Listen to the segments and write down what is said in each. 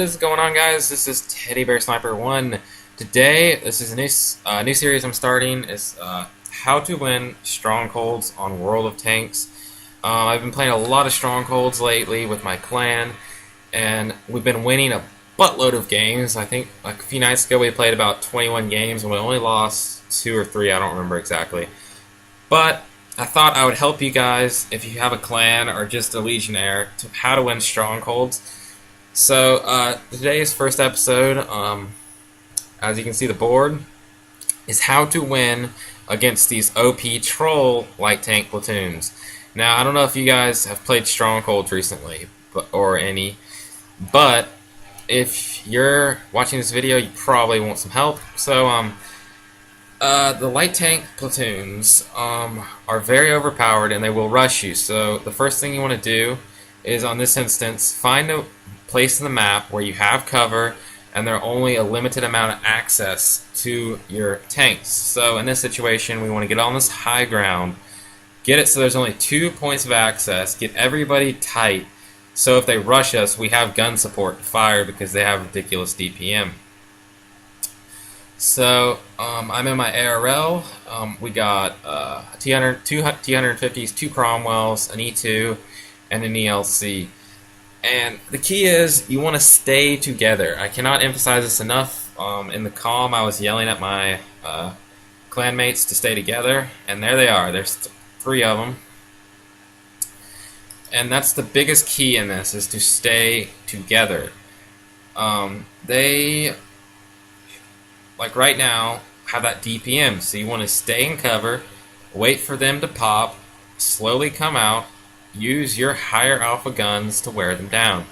is going on, guys? This is Teddy Bear Sniper 1. Today, this is a new series I'm starting. It's how to win strongholds on World of Tanks. I've been playing a lot of strongholds lately with my clan, and we've been winning a buttload of games. I think like a few nights ago we played about 21 games, and we only lost 2 or 3, I don't remember exactly. But I thought I would help you guys if you have a clan or just a legionnaire to how to win strongholds. So today's first episode, as you can see the board, is how to win against these OP troll light tank platoons. Now I don't know if you guys have played strongholds recently, or any, but if you're watching this video, you probably want some help. So the light tank platoons are very overpowered and they will rush you. So the first thing you want to do is, on this instance, find a place in the map where you have cover and there are only a limited amount of access to your tanks. So in this situation, we want to get on this high ground, get it so there's only 2 points of access, get everybody tight, so if they rush us, we have gun support to fire because they have ridiculous DPM. So I'm in my ARL. We got two T150s, 2 Cromwells, an E2, and an ELC. And the key is you want to stay together. I cannot emphasize this enough. In the comm, I was yelling at my clanmates to stay together, and there they are. There's 3 of them. And that's the biggest key in this, is to stay together. They, like right now, have that DPM, so you want to stay in cover, wait for them to pop, slowly come out, use your higher alpha guns to wear them down.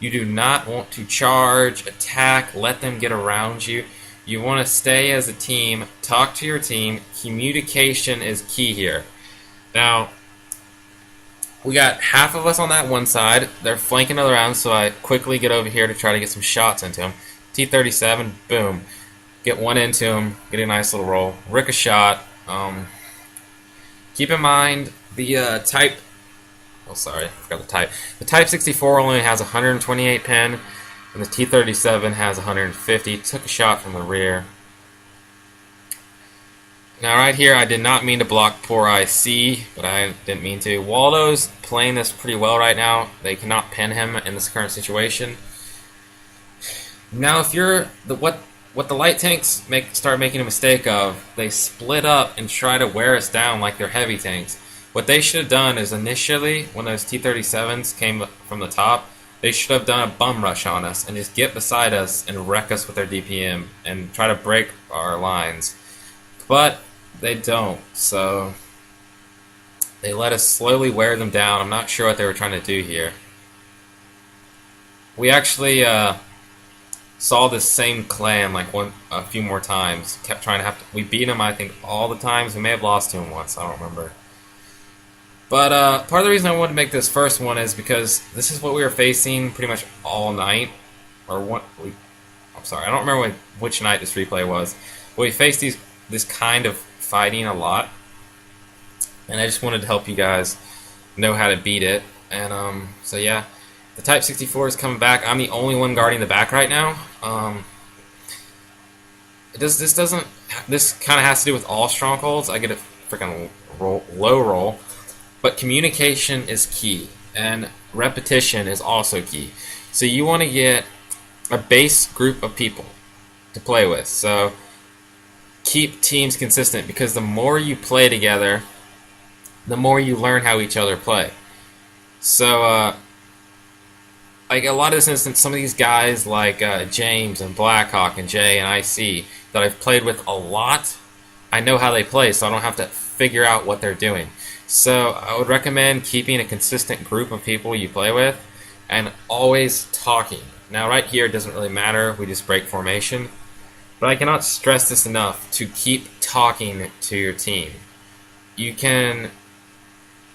You do not want to charge, attack, let them get around you. You want to stay as a team, talk to your team. Communication is key here. Now, we got half of us on that one side. They're flanking around, so I quickly get over here to try to get some shots into them. T-37, boom. Get one into him, get a nice little roll. Rick a shot. Keep in mind the type. Oh, sorry, I forgot the type. The Type 64 only has 128 pen, and the T-37 has 150. Took a shot from the rear. Now, right here, I did not mean to block poor IC, but I didn't mean to. Waldo's playing this pretty well right now. They cannot pin him in this current situation. Now, if you're what the light tanks start making a mistake of, they split up and try to wear us down like they're heavy tanks. What they should have done is, initially, when those T-37s came from the top, they should have done a bum rush on us and just get beside us and wreck us with their DPM and try to break our lines. But they don't, so they let us slowly wear them down. I'm not sure what they were trying to do here. We actually saw this same clan like a few more times. Kept trying to we beat them, I think, all the times. We may have lost to them once, I don't remember. But part of the reason I wanted to make this first one is because this is what we were facing pretty much all night. I'm sorry, I don't remember which night this replay was. But we faced this kind of fighting a lot, and I just wanted to help you guys know how to beat it. And so yeah, the Type 64 is coming back. I'm the only one guarding the back right now. This kind of has to do with all strongholds. I get a freaking low roll, but communication is key, and repetition is also key. So you want to get a base group of people to play with. So keep teams consistent, because the more you play together, the more you learn how each other play. So like a lot of this instance, some of these guys like James and Blackhawk and Jay and IC that I've played with a lot, I know how they play, so I don't have to figure out what they're doing. So I would recommend keeping a consistent group of people you play with and always talking. Now right here it doesn't really matter, we just break formation. But I cannot stress this enough, to keep talking to your team. You can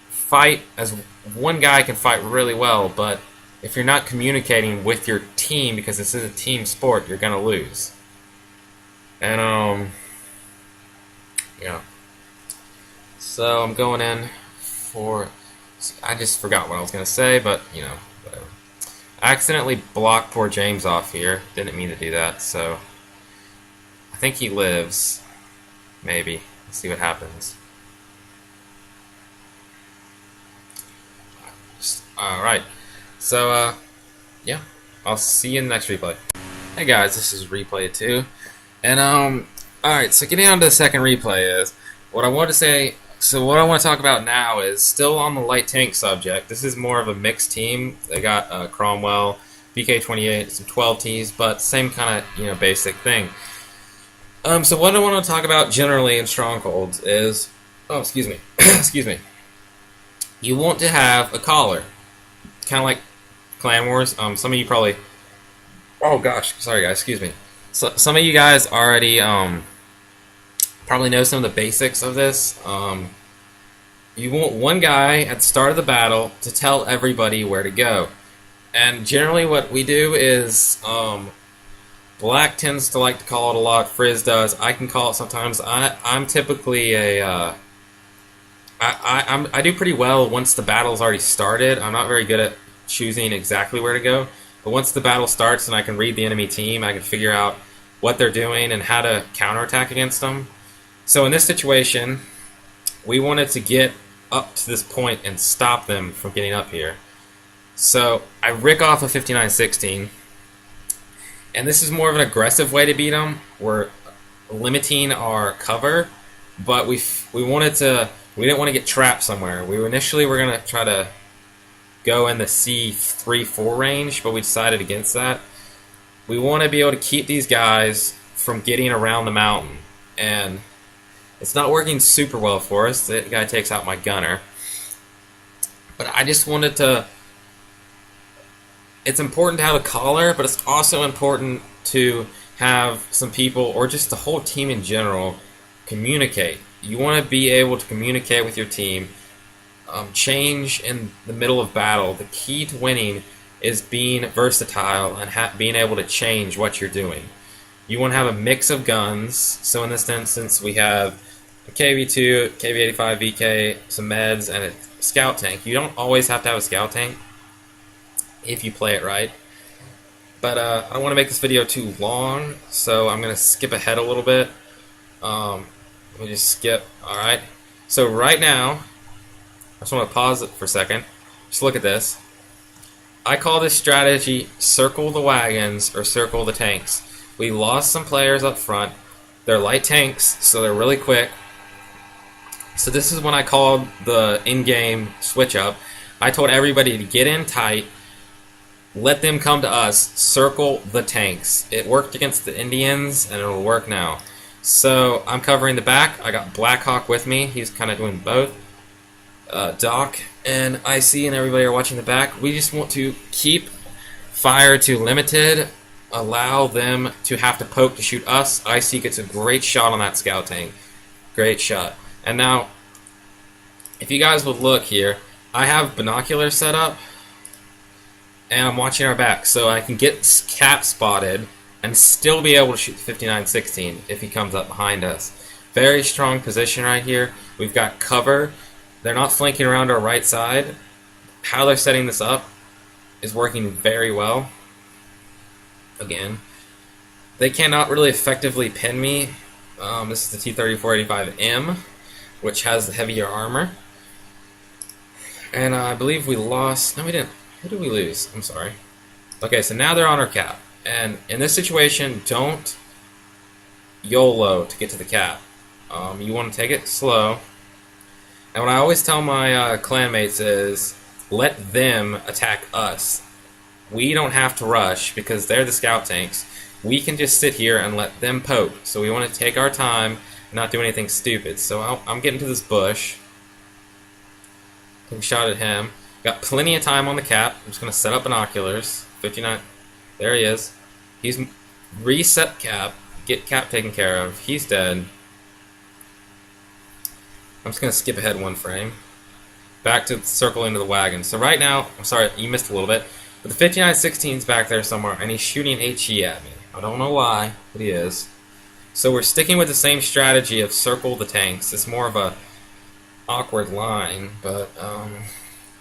fight, as one guy can fight really well, but if you're not communicating with your team, because this is a team sport, you're going to lose. And, yeah. So I'm going in for, I just forgot what I was going to say, but, you know, whatever. I accidentally blocked poor James off here. Didn't mean to do that, so I think he lives. Maybe. Let's see what happens. Alright. So, yeah. I'll see you in the next replay. Hey guys, this is replay 2. And, alright, so getting on to the second replay is, what I want to say, so what I want to talk about now is still on the light tank subject. This is more of a mixed team. They got Cromwell, BK-28, some 12Ts, but same kind of, basic thing. So what I want to talk about generally in strongholds is, oh, excuse me, excuse me. You want to have a collar, kind of like Clan Wars. Some of you probably, oh gosh, sorry guys, excuse me. So some of you guys already probably know some of the basics of this. You want one guy at the start of the battle to tell everybody where to go, and generally what we do is Black tends to like to call it a lot. Frizz does. I can call it sometimes. I'm typically a I do pretty well once the battle's already started. I'm not very good at choosing exactly where to go, but once the battle starts and I can read the enemy team, I can figure out what they're doing and how to counterattack against them. So in this situation, we wanted to get up to this point and stop them from getting up here. So I rick off a 59-16. And this is more of an aggressive way to beat them. We're limiting our cover, but we didn't want to get trapped somewhere. We initially were going to try to go in the C3-4 range, but we decided against that. We want to be able to keep these guys from getting around the mountain, and it's not working super well for us. The guy takes out my gunner, but I just wanted to. It's important to have a collar, but it's also important to have some people, or just the whole team in general, communicate. You want to be able to communicate with your team. Change in the middle of battle. The key to winning is being versatile and being able to change what you're doing. You want to have a mix of guns. So in this instance, we have a KV-2, KV-85, VK, some meds, and a scout tank. You don't always have to have a scout tank if you play it right. But I don't want to make this video too long, so I'm going to skip ahead a little bit. Let me just skip. Alright. So right now, I just want to pause it for a second. Just look at this. I call this strategy circle the wagons or circle the tanks. We lost some players up front. They're light tanks, so they're really quick. So this is when I called the in-game switch up. I told everybody to get in tight, let them come to us, circle the tanks. It worked against the Indians, and it'll work now. So I'm covering the back. I got Blackhawk with me. He's kind of doing both. Doc and IC and everybody are watching the back. We just want to keep fire to limited, allow them to have to poke to shoot us. IC gets a great shot on that scout tank. Great shot. And now, if you guys would look here, I have binoculars set up, and I'm watching our back, so I can get Cap spotted and still be able to shoot the 59-16 if he comes up behind us. Very strong position right here. We've got cover. They're not flanking around our right side. How they're setting this up is working very well. Again, they cannot really effectively pin me. This is the T-3485M, which has the heavier armor. And I believe we lost. No, we didn't. Who did we lose? I'm sorry. Okay, so now they're on our cap. And in this situation, don't YOLO to get to the cap. You want to take it slow. And what I always tell my clanmates is, let them attack us. We don't have to rush because they're the scout tanks. We can just sit here and let them poke. So we want to take our time and not do anything stupid. So I'm getting to this bush. Take a shot at him. Got plenty of time on the cap. I'm just going to set up binoculars. 59. There he is. He's reset cap. Get cap taken care of. He's dead. I'm just going to skip ahead one frame. Back to circle into the wagon. So right now, I'm sorry, you missed a little bit. But the 59-16's back there somewhere, and he's shooting HE at me. I don't know why, but he is. So we're sticking with the same strategy of circle the tanks. It's more of a awkward line, but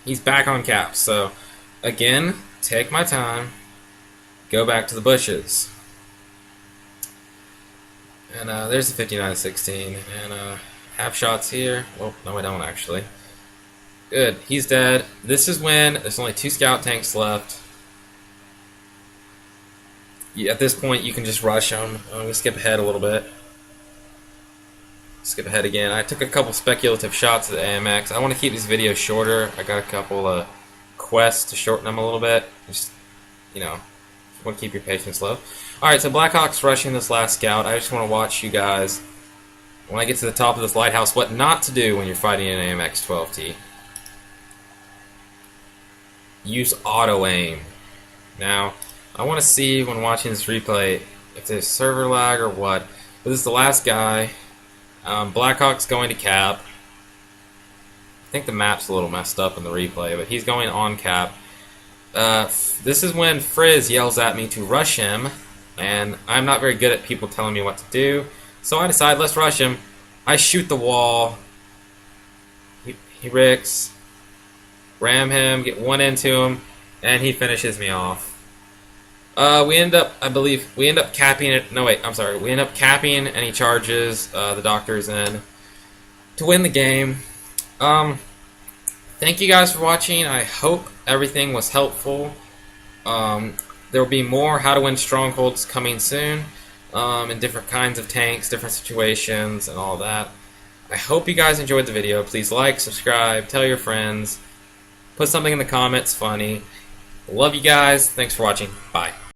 he's back on cap. So again, take my time, go back to the bushes. And there's the 59-16, and half shots here. Well, no, I don't actually. Good, he's dead. This is when there's only 2 scout tanks left. At this point, you can just rush them. I'm gonna skip ahead a little bit. Skip ahead again. I took a couple speculative shots at the AMX. I want to keep these videos shorter. I got a couple quests to shorten them a little bit. Just, you know, want to keep your patience low. Alright, so Blackhawk's rushing this last scout. I just want to watch you guys, when I get to the top of this lighthouse, what not to do when you're fighting an AMX 12T. Use auto aim. Now, I want to see when watching this replay if there's server lag or what. But this is the last guy. Blackhawk's going to cap. I think the map's a little messed up in the replay, but he's going on cap. This is when Frizz yells at me to rush him, and I'm not very good at people telling me what to do, so I decide, let's rush him. I shoot the wall. He ricks. Ram him, get one into him, and he finishes me off. We end up, I believe, we end up capping it. No, wait, I'm sorry. We end up capping, and he charges. The doctor's in to win the game. Thank you guys for watching. I hope everything was helpful. There will be more How to Win Strongholds coming soon, in different kinds of tanks, different situations, and all that. I hope you guys enjoyed the video. Please like, subscribe, tell your friends, put something in the comments funny. Love you guys. Thanks for watching. Bye.